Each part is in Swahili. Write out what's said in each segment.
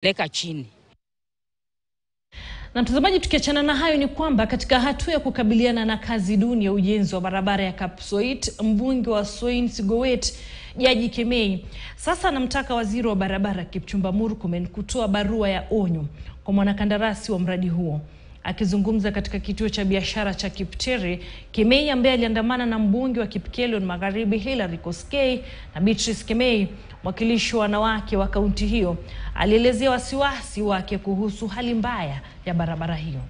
leka chini. Na mtazamaji, tukiachana na hayo ni kwamba katika hatua ya kukabiliana na kazi duni ya ujenzi wa barabara ya Kapsoit, mbunge wa Soin-Sigowet Jaji Kemei sasa anamtaka waziri wa barabara Kipchumba Murkomen kutoa barua ya onyo kwa mwanakandarasi wa mradi huo. Akizungumza katika kituo cha biashara cha Kiptere, Kemei ambaye aliandamana na mbunge wa Kipkelon Magharibi Hilary Koskei na Beatrice Kemei, mwakilishi wa wanawake wa kaunti hiyo, alielezea wasiwasi wake kuhusu hali mbaya ya barabara hiyo.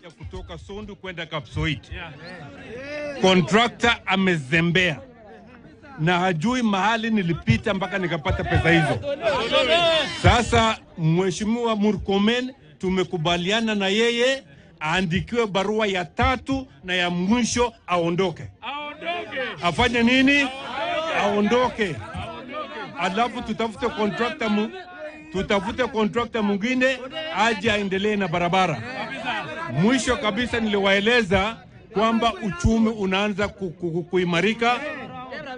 Ya kutoka Sondu kwenda Kapsoit. Contractor amezembea na hajui mahali nilipita mpaka nikapata pesa hizo. Sasa Mheshimiwa Murkomen tumekubaliana na yeye aandikiwe barua ya 3 na ya mwisho aondoke. Afanye nini? Aondoke. Alafu tutafute contractor mwingine aje aendelee na barabara. Mwisho kabisa niliwaeleza kwamba uchumi unaanza kuimarika.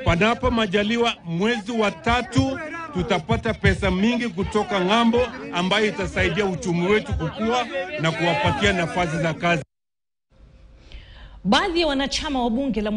Panapo majaliwa mwezi wa 3 tutapata pesa mingi kutoka ng'ambo ambayo itasaidia uchumi wetu kukua na kuwapatia nafasi za kazi. Baadhi ya wanachama wa bunge la